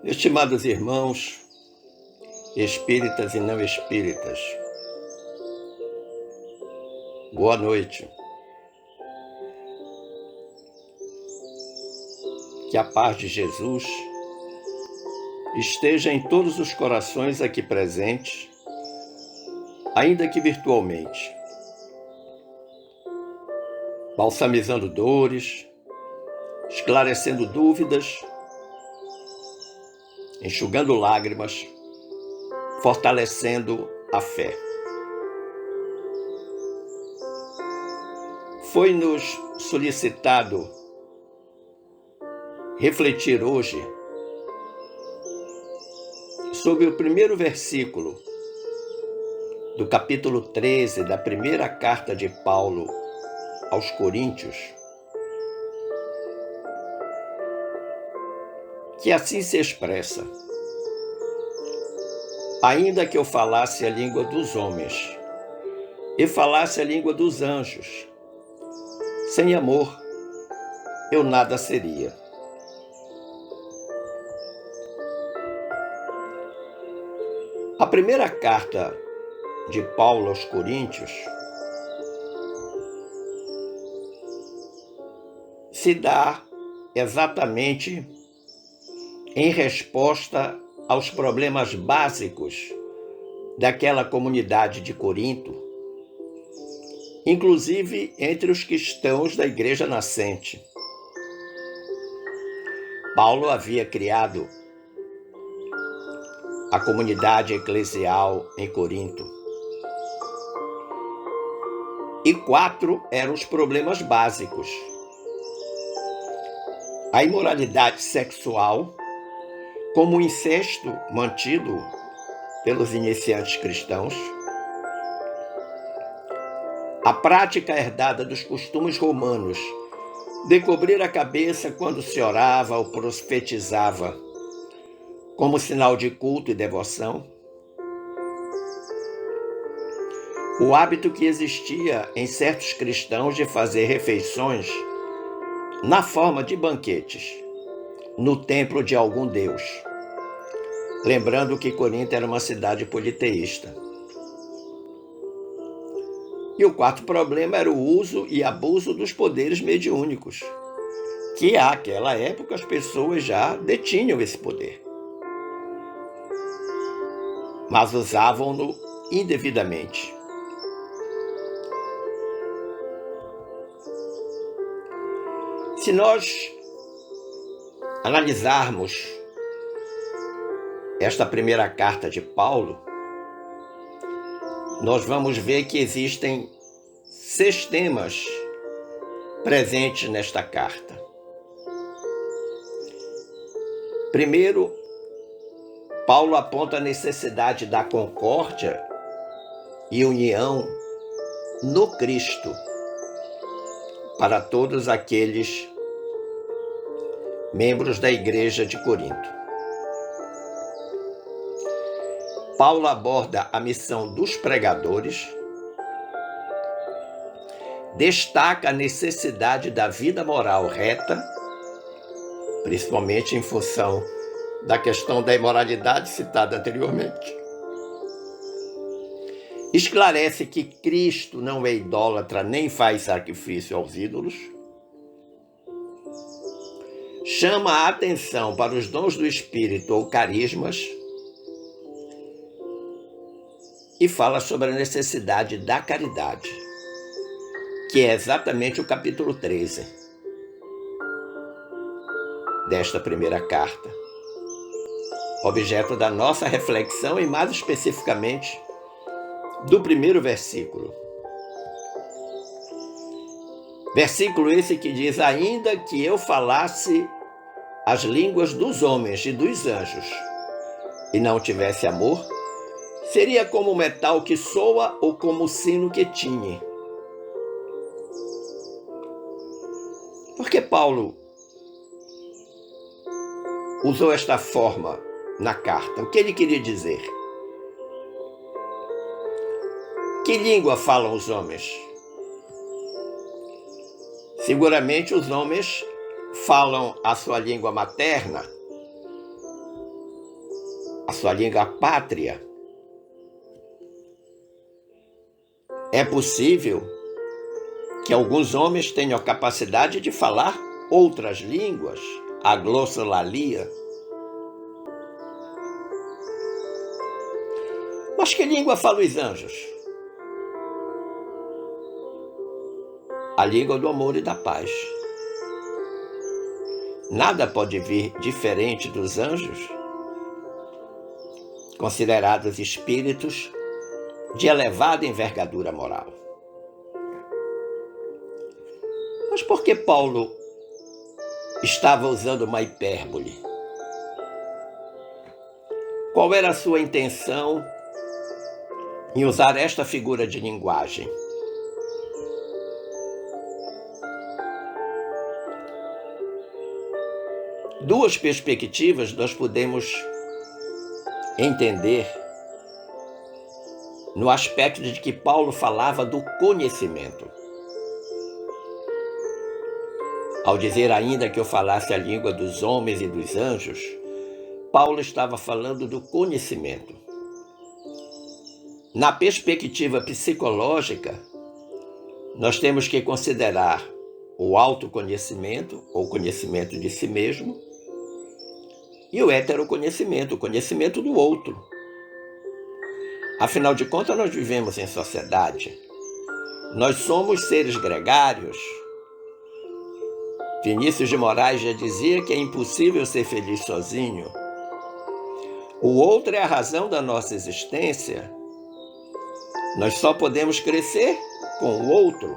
Estimados irmãos, espíritas e não espíritas, boa noite. Que a paz de Jesus esteja em todos os corações aqui presentes, ainda que virtualmente, balsamizando dores, esclarecendo dúvidas, enxugando lágrimas, fortalecendo a fé. Foi-nos solicitado refletir hoje sobre o primeiro versículo do capítulo 13 da primeira carta de Paulo aos Coríntios, que assim se expressa: ainda que eu falasse a língua dos homens e falasse a língua dos anjos, sem amor eu nada seria. A primeira carta de Paulo aos Coríntios se dá exatamente em resposta aos problemas básicos daquela comunidade de Corinto, inclusive entre os cristãos da igreja nascente. Paulo havia criado a comunidade eclesial em Corinto. E 4 eram os problemas básicos: a imoralidade sexual, como o incesto mantido pelos iniciantes cristãos, a prática herdada dos costumes romanos de cobrir a cabeça quando se orava ou profetizava, como sinal de culto e devoção, o hábito que existia em certos cristãos de fazer refeições na forma de banquetes no templo de algum deus, lembrando que Corinto era uma cidade politeísta. E o quarto problema era o uso e abuso dos poderes mediúnicos, que àquela época as pessoas já detinham esse poder, mas usavam-no indevidamente. Se nós analisarmos esta primeira carta de Paulo, nós vamos ver que existem 6 temas presentes nesta carta. Primeiro, Paulo aponta a necessidade da concórdia e união no Cristo para todos aqueles membros da igreja de Corinto. Paulo aborda a missão dos pregadores, destaca a necessidade da vida moral reta, principalmente em função da questão da imoralidade citada anteriormente. Esclarece que Cristo não é idólatra nem faz sacrifício aos ídolos. Chama a atenção para os dons do Espírito ou carismas. E fala sobre a necessidade da caridade, que é exatamente o capítulo 13 desta primeira carta, objeto da nossa reflexão e mais especificamente do primeiro versículo. Versículo esse que diz: ainda que eu falasse as línguas dos homens e dos anjos e não tivesse amor, seria como o metal que soa ou como o sino que tine. Por que Paulo usou esta forma na carta? O que ele queria dizer? Que língua falam os homens? Seguramente os homens falam a sua língua materna, a sua língua pátria. É possível que alguns homens tenham a capacidade de falar outras línguas, a glossolalia. Mas que língua falam os anjos? A língua do amor e da paz. Nada pode vir diferente dos anjos, considerados espíritos de elevada envergadura moral. Mas por que Paulo estava usando uma hipérbole? Qual era a sua intenção em usar esta figura de linguagem? Duas perspectivas nós podemos entender no aspecto de que Paulo falava do conhecimento. Ao dizer ainda que eu falasse a língua dos homens e dos anjos, Paulo estava falando do conhecimento. Na perspectiva psicológica, nós temos que considerar o autoconhecimento, ou conhecimento de si mesmo, e o heteroconhecimento, o conhecimento do outro. Afinal de contas, nós vivemos em sociedade. Nós somos seres gregários. Vinícius de Moraes já dizia que é impossível ser feliz sozinho. O outro é a razão da nossa existência. Nós só podemos crescer com o outro.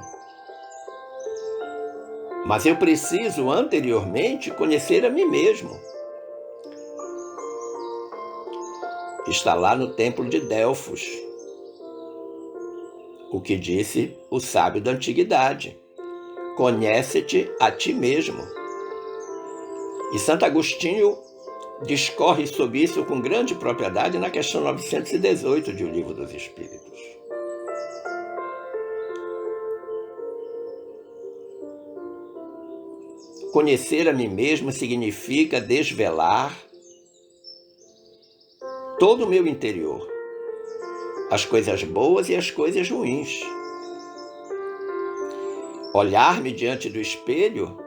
Mas eu preciso, anteriormente, conhecer a mim mesmo. Está lá no templo de Delfos, o que disse o sábio da antiguidade: conhece-te a ti mesmo. E Santo Agostinho discorre sobre isso com grande propriedade na questão 918 de O Livro dos Espíritos. Conhecer a mim mesmo significa desvelar todo o meu interior, as coisas boas e as coisas ruins. Olhar-me diante do espelho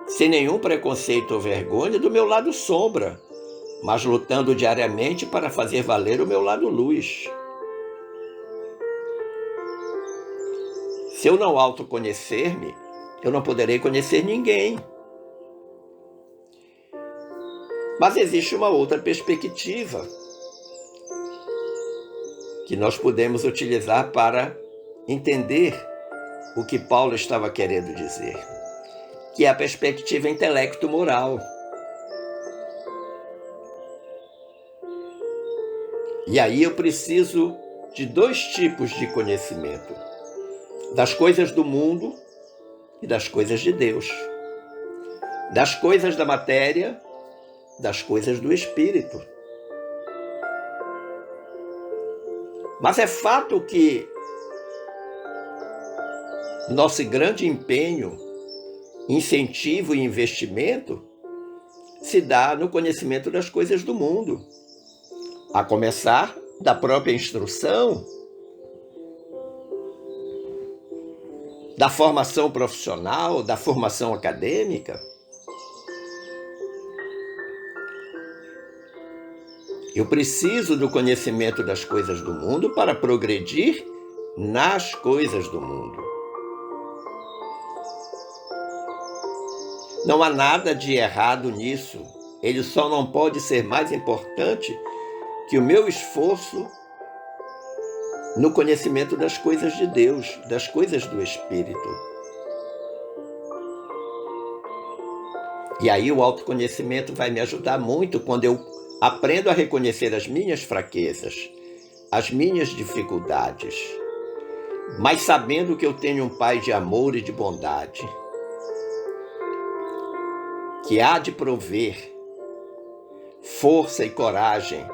sem nenhum preconceito ou vergonha do meu lado sombra, mas lutando diariamente para fazer valer o meu lado luz. Se eu não autoconhecer-me, eu não poderei conhecer ninguém. Mas existe uma outra perspectiva que nós podemos utilizar para entender o que Paulo estava querendo dizer, que é a perspectiva intelecto-moral. E aí eu preciso de dois tipos de conhecimento: das coisas do mundo e das coisas de Deus, das coisas da matéria, das coisas do espírito. Mas é fato que nosso grande empenho, incentivo e investimento se dá no conhecimento das coisas do mundo, a começar da própria instrução, da formação profissional, da formação acadêmica. Eu preciso do conhecimento das coisas do mundo para progredir nas coisas do mundo. Não há nada de errado nisso. Ele só não pode ser mais importante que o meu esforço no conhecimento das coisas de Deus, das coisas do Espírito. E aí o autoconhecimento vai me ajudar muito quando eu aprendo a reconhecer as minhas fraquezas, as minhas dificuldades, mas sabendo que eu tenho um Pai de amor e de bondade, que há de prover força e coragem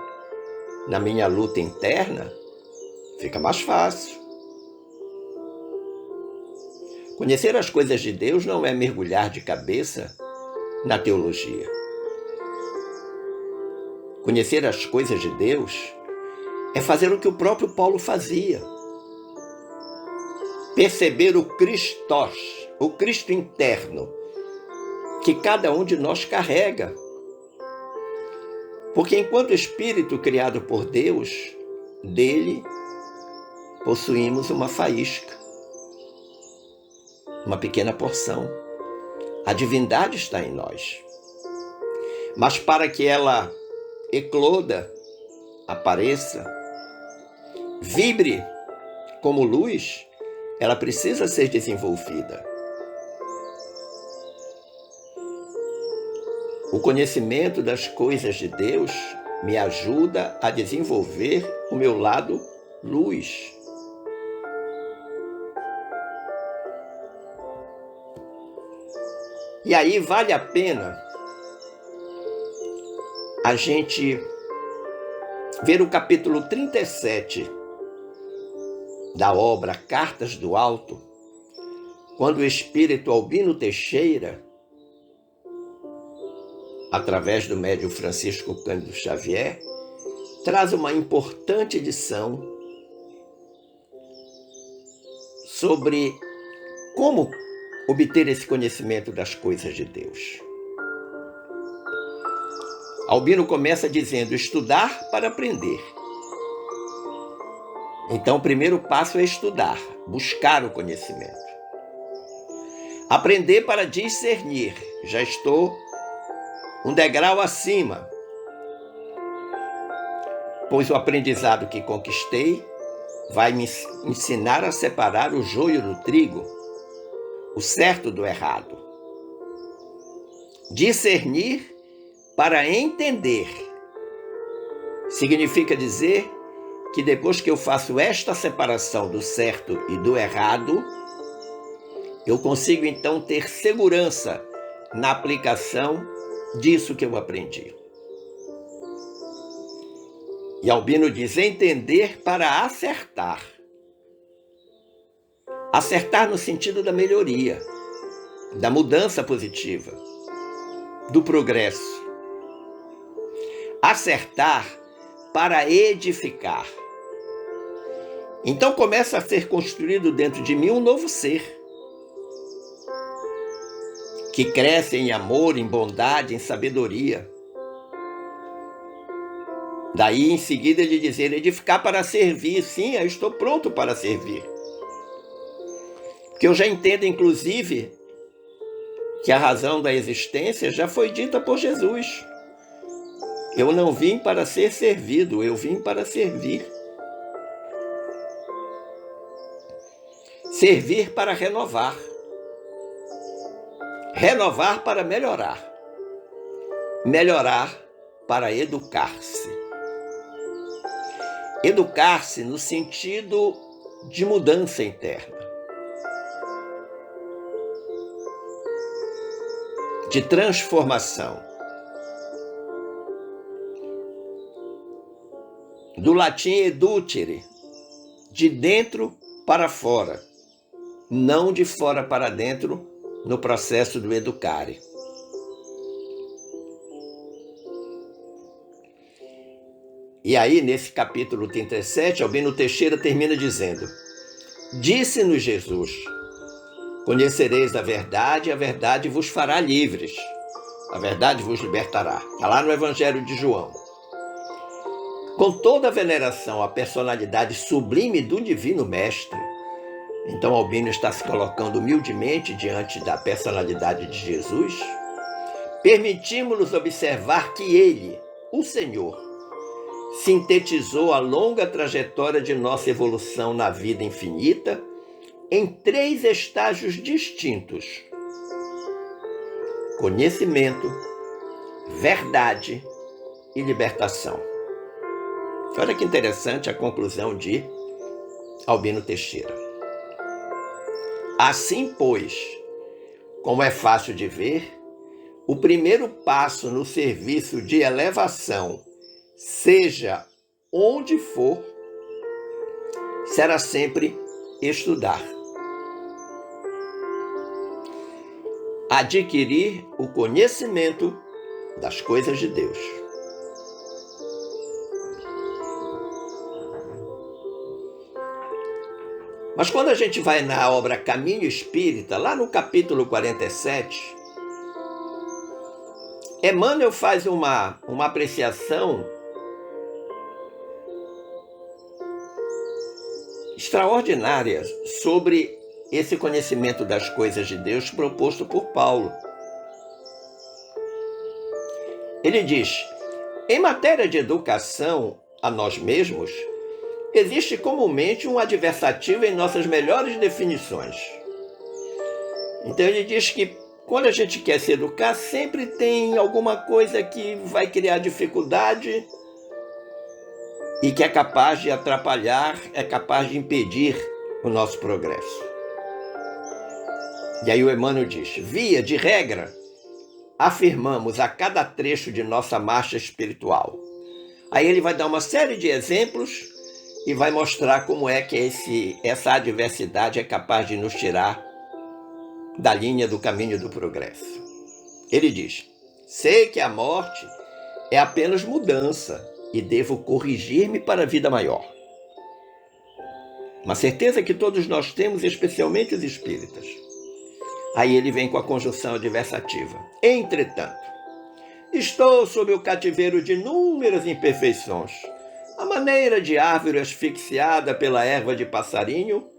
na minha luta interna, fica mais fácil. Conhecer as coisas de Deus não é mergulhar de cabeça na teologia. Conhecer as coisas de Deus é fazer o que o próprio Paulo fazia. Perceber o Christos, o Cristo interno, que cada um de nós carrega. Porque enquanto espírito criado por Deus, dele possuímos uma faísca, uma pequena porção. A divindade está em nós. Mas para que ela ecloda, apareça, vibre como luz, ela precisa ser desenvolvida. O conhecimento das coisas de Deus me ajuda a desenvolver o meu lado luz. E aí vale a pena a gente ver o capítulo 37 da obra Cartas do Alto, quando o espírito Albino Teixeira, através do médium Francisco Cândido Xavier, traz uma importante lição sobre como obter esse conhecimento das coisas de Deus. Albino começa dizendo: estudar para aprender. Então, o primeiro passo é estudar, buscar o conhecimento. Aprender para discernir. Já estou um degrau acima, pois o aprendizado que conquistei vai me ensinar a separar o joio do trigo, o certo do errado. Discernir para entender. Significa dizer que depois que eu faço esta separação do certo e do errado, eu consigo então ter segurança na aplicação disso que eu aprendi. E Albino diz: entender para acertar. Acertar no sentido da melhoria, da mudança positiva, do progresso. Acertar para edificar. Então começa a ser construído dentro de mim um novo ser, que cresce em amor, em bondade, em sabedoria. Daí, em seguida, ele dizer: edificar para servir. Sim, eu estou pronto para servir. Porque eu já entendo, inclusive, que a razão da existência já foi dita por Jesus. Eu não vim para ser servido, eu vim para servir. Servir para renovar. Renovar para melhorar. Melhorar para educar-se. Educar-se no sentido de mudança interna, de transformação. Do latim educere, de dentro para fora, não de fora para dentro, no processo do educare. E aí, nesse capítulo 37, Albino Teixeira termina dizendo: disse-nos Jesus: conhecereis a verdade e a verdade vos fará livres. A verdade vos libertará. Está lá no Evangelho de João. Com toda a veneração à personalidade sublime do Divino Mestre, então Albino está se colocando humildemente diante da personalidade de Jesus, permitimos-nos observar que ele, o Senhor, sintetizou a longa trajetória de nossa evolução na vida infinita em 3 estágios distintos: conhecimento, verdade e libertação. Olha que interessante a conclusão de Albino Teixeira. Assim, pois, como é fácil de ver, o primeiro passo no serviço de elevação, seja onde for, será sempre estudar. Adquirir o conhecimento das coisas de Deus. Mas quando a gente vai na obra Caminho Espírita, lá no capítulo 47, Emmanuel faz uma apreciação extraordinária sobre esse conhecimento das coisas de Deus proposto por Paulo. Ele diz: em matéria de educação a nós mesmos, existe comumente um adversativo em nossas melhores definições. Então ele diz que quando a gente quer se educar, sempre tem alguma coisa que vai criar dificuldade e que é capaz de atrapalhar, é capaz de impedir o nosso progresso. E aí o Emmanuel diz: via de regra, afirmamos a cada trecho de nossa marcha espiritual. Aí ele vai dar uma série de exemplos e vai mostrar como é que essa adversidade é capaz de nos tirar da linha do caminho do progresso. Ele diz: sei que a morte é apenas mudança e devo corrigir-me para a vida maior. Uma certeza que todos nós temos, especialmente os espíritas. Aí ele vem com a conjunção adversativa. Entretanto, estou sob o cativeiro de inúmeras imperfeições, a maneira de árvore asfixiada pela erva de passarinho,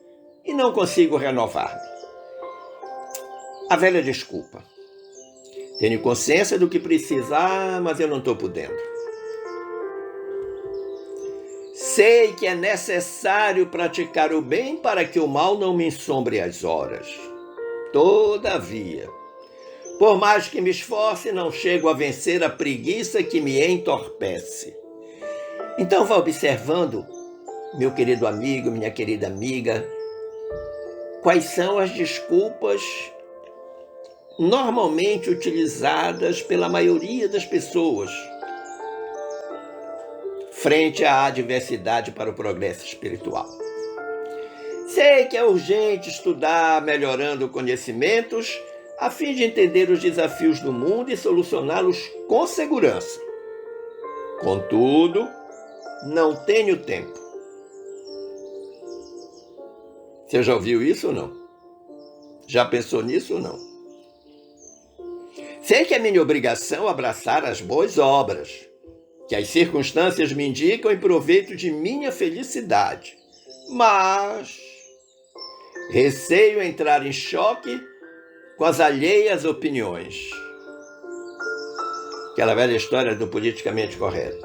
e não consigo renovar-me. A velha desculpa. Tenho consciência do que precisa, mas eu não estou podendo. Sei que é necessário praticar o bem para que o mal não me ensombre as horas. Todavia, por mais que me esforce, não chego a vencer a preguiça que me entorpece. Então vá observando, meu querido amigo, minha querida amiga, quais são as desculpas normalmente utilizadas pela maioria das pessoas frente à adversidade para o progresso espiritual. Sei que é urgente estudar melhorando conhecimentos a fim de entender os desafios do mundo e solucioná-los com segurança. Contudo, não tenho tempo. Você já ouviu isso ou não? Já pensou nisso ou não? Sei que é minha obrigação abraçar as boas obras, que as circunstâncias me indicam em proveito de minha felicidade. Mas receio entrar em choque com as alheias opiniões. Aquela velha história do politicamente correto.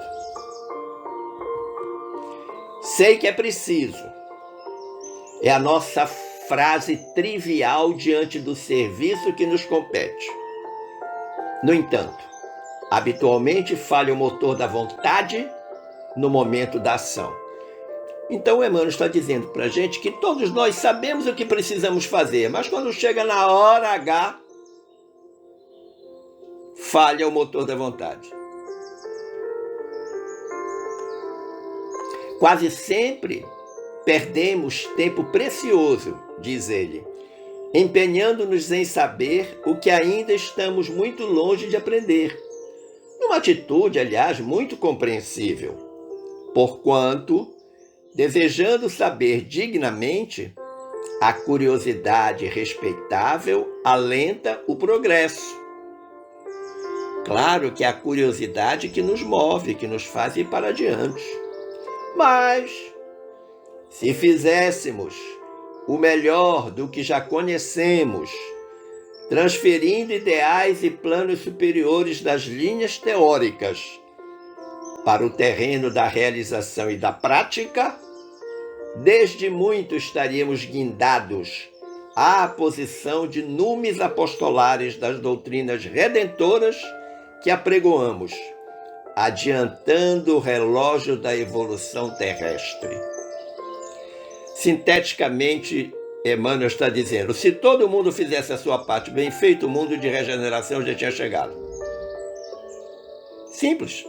Sei que é preciso. É a nossa frase trivial diante do serviço que nos compete. No entanto, habitualmente falha o motor da vontade no momento da ação. Então o Emmanuel está dizendo para a gente que todos nós sabemos o que precisamos fazer, mas quando chega na hora H, falha o motor da vontade. Quase sempre perdemos tempo precioso, diz ele, empenhando-nos em saber o que ainda estamos muito longe de aprender. Uma atitude, aliás, muito compreensível, porquanto, desejando saber dignamente, a curiosidade respeitável alenta o progresso. Claro que é a curiosidade que nos move, que nos faz ir para adiante. Mas, se fizéssemos o melhor do que já conhecemos, transferindo ideais e planos superiores das linhas teóricas para o terreno da realização e da prática, desde muito estaríamos guindados à posição de numes apostolares das doutrinas redentoras que apregoamos, adiantando o relógio da evolução terrestre. Sinteticamente, Emmanuel está dizendo: se todo mundo fizesse a sua parte bem feito, o mundo de regeneração já tinha chegado. Simples.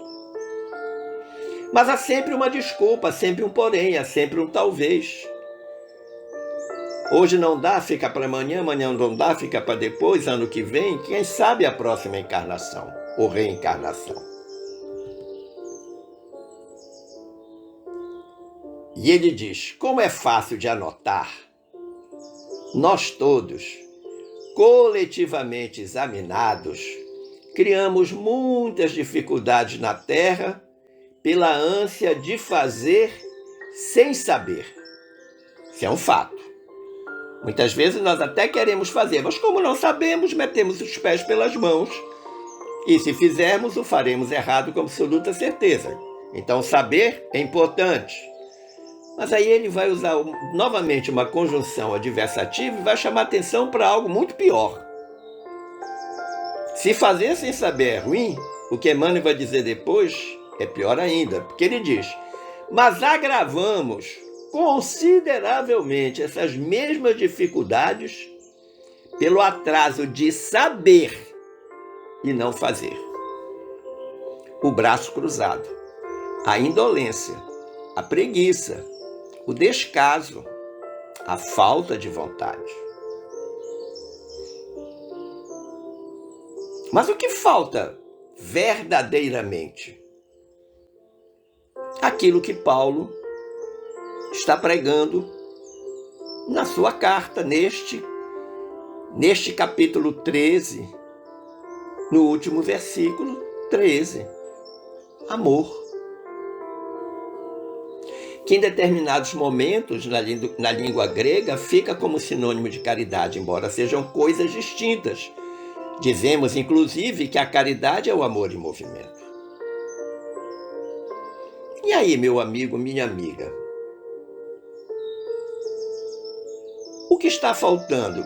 Mas há sempre uma desculpa, há sempre um porém, há sempre um talvez. Hoje não dá, fica para amanhã, amanhã não dá, fica para depois, ano que vem, quem sabe a próxima encarnação ou reencarnação. E ele diz: como é fácil de anotar Nós todos, coletivamente examinados, criamos muitas dificuldades na Terra pela ânsia de fazer sem saber. Isso é um fato. Muitas vezes nós até queremos fazer, mas como não sabemos, metemos os pés pelas mãos. E se fizermos, o faremos errado com absoluta certeza. Então saber é importante. Mas aí ele vai usar novamente uma conjunção adversativa e vai chamar atenção para algo muito pior. Se fazer sem saber é ruim, o que Emmanuel vai dizer depois é pior ainda, porque ele diz: mas agravamos consideravelmente essas mesmas dificuldades pelo atraso de saber e não fazer. O braço cruzado, a indolência, a preguiça, o descaso, a falta de vontade. Mas o que falta verdadeiramente? Aquilo que Paulo está pregando na sua carta, neste capítulo 13, no último versículo 13. Amor. Que em determinados momentos, na língua grega, fica como sinônimo de caridade, embora sejam coisas distintas. Dizemos, inclusive, que a caridade é o amor em movimento. E aí, meu amigo, minha amiga? O que está faltando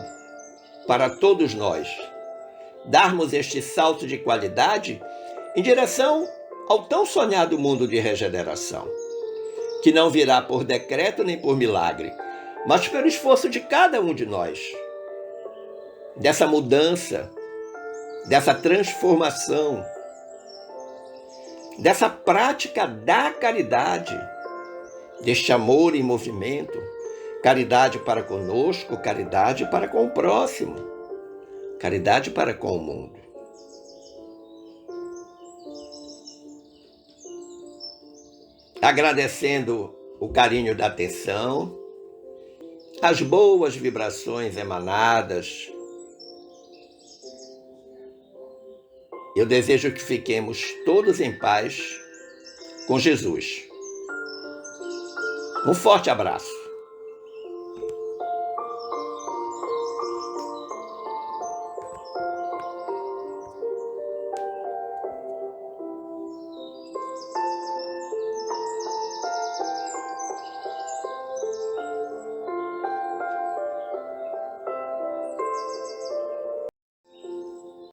para todos nós darmos este salto de qualidade em direção ao tão sonhado mundo de regeneração, que não virá por decreto nem por milagre, mas pelo esforço de cada um de nós, dessa mudança, dessa transformação, dessa prática da caridade, deste amor em movimento, caridade para conosco, caridade para com o próximo, caridade para com o mundo. Agradecendo o carinho da atenção, as boas vibrações emanadas, eu desejo que fiquemos todos em paz com Jesus. Um forte abraço.